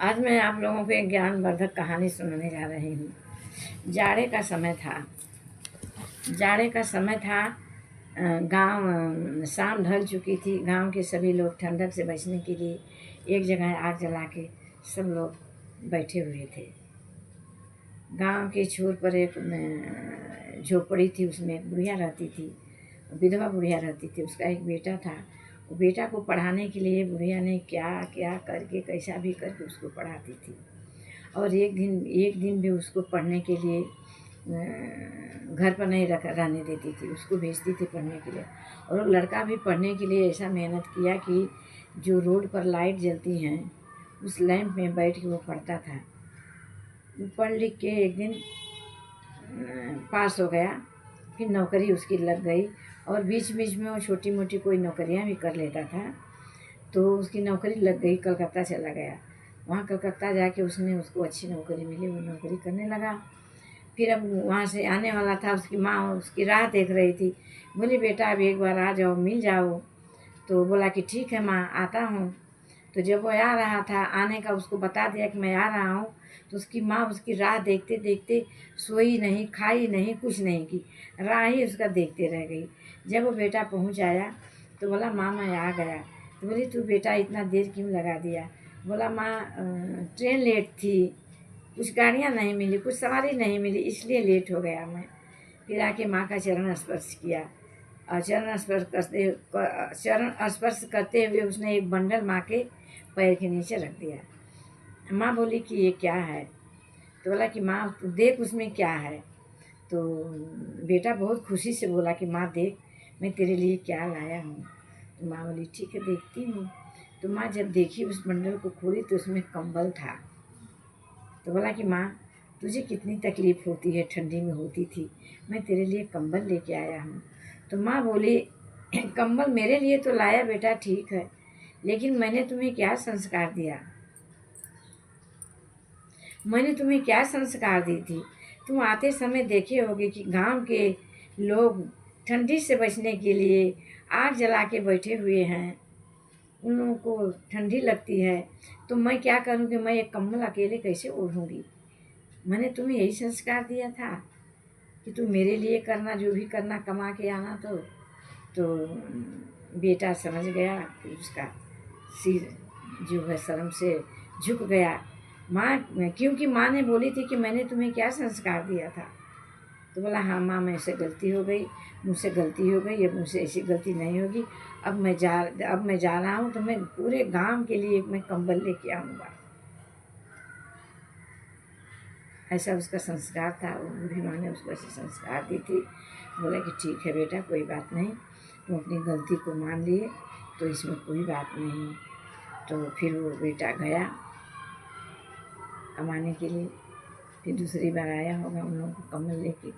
आज मैं आप लोगों को एक ज्ञानवर्धक कहानी सुनाने जा रही हूँ। जाड़े का समय था। जाड़े का समय था। गांव शाम ढल चुकी थी। गांव के सभी लोग ठंडक से बचने के लिए एक जगह आग जला के सब लोग बैठे हुए थे। गांव के छोर पर एक झोपड़ी थी, उसमें एक बुढ़िया रहती थी, विधवा बुढ़िया रहती थी। उसका एक बेटा था। वो बेटा को पढ़ाने के लिए बुढ़िया ने क्या क्या करके कैसा भी करके उसको पढ़ाती थी। और एक दिन भी उसको पढ़ने के लिए घर पर नहीं रहने देती थी, उसको भेजती थी पढ़ने के लिए। और वो लड़का भी पढ़ने के लिए ऐसा मेहनत किया कि जो रोड पर लाइट जलती हैं उस लैंप में बैठ के वो पढ़ता था। पढ़ लिख के एक दिन पास हो गया। फिर नौकरी उसकी लग गई और बीच बीच में वो छोटी मोटी कोई नौकरियां भी कर लेता था। तो उसकी नौकरी लग गई, कलकत्ता चला गया। वहाँ कलकत्ता जाके उसको अच्छी नौकरी मिली, वो नौकरी करने लगा। फिर अब वहाँ से आने वाला था, उसकी माँ उसकी राह देख रही थी। बोली बेटा अब एक बार आ जाओ, मिल जाओ। तो बोला कि ठीक है माँ, आता हूँ। तो जब वो आ रहा था, आने का उसको बता दिया कि मैं आ रहा हूँ, तो उसकी माँ उसकी राह देखते देखते सोई नहीं, खाई नहीं, कुछ नहीं की, राह ही उसका देखते रह गई। जब वो बेटा पहुँच आया तो बोला माँ मैं आ गया। तो बोली तू बेटा इतना देर क्यों लगा दिया? बोला माँ ट्रेन लेट थी, कुछ गाड़ियाँ नहीं मिली, कुछ सवारी नहीं मिली, इसलिए लेट हो गया मैं। फिर आके माँ का चरण स्पर्श किया और चरण स्पर्श करते हुए उसने एक बंडल माँ के पैर के नीचे रख दिया। माँ बोली कि ये क्या है? तो बोला कि माँ तू देख उसमें क्या है। तो बेटा बहुत खुशी से बोला कि माँ देख मैं तेरे लिए क्या लाया हूँ। तो माँ बोली ठीक है देखती हूँ। तो माँ जब देखी उस बंडल को खोली तो उसमें कंबल था। तो बोला कि माँ तुझे कितनी तकलीफ़ होती है, ठंडी में होती थी, मैं तेरे लिए कंबल लेके आया हूँ। तो माँ बोली कंबल मेरे लिए तो लाया बेटा ठीक है, लेकिन मैंने तुम्हें क्या संस्कार दिया? मैंने तुम्हें क्या संस्कार दी थी? तुम आते समय देखे होगे कि गांव के लोग ठंडी से बचने के लिए आग जला के बैठे हुए हैं। उन लोगों को ठंडी लगती है, तो मैं क्या करूँ कि मैं एक कंबल अकेले कैसे ओढ़ूँगी? मैंने तुम्हें यही संस्कार दिया था कि तुम मेरे लिए करना, जो भी करना कमा के आना। तो बेटा समझ गया, फिर उसका सिर जो है शर्म से झुक गया। माँ क्योंकि माँ ने बोली थी कि मैंने तुम्हें क्या संस्कार दिया था। तो बोला हाँ माँ मुझसे गलती हो गई, मुझसे गलती हो गई, अब मुझसे ऐसी गलती नहीं होगी। अब मैं जा रहा हूँ, तो मैं पूरे गांव के लिए मैं कंबल लेके आऊँगा। ऐसा उसका संस्कार था। वो बूढ़ी माँ ने उसको ऐसे संस्कार दी थी। बोला कि ठीक है बेटा कोई बात नहीं, तुम अपनी गलती को मान लिए तो इसमें कोई बात नहीं। तो फिर वो बेटा गया कमाने के लिए। फिर दूसरी बार आया होगा उन लोगों को कम्बल लेके।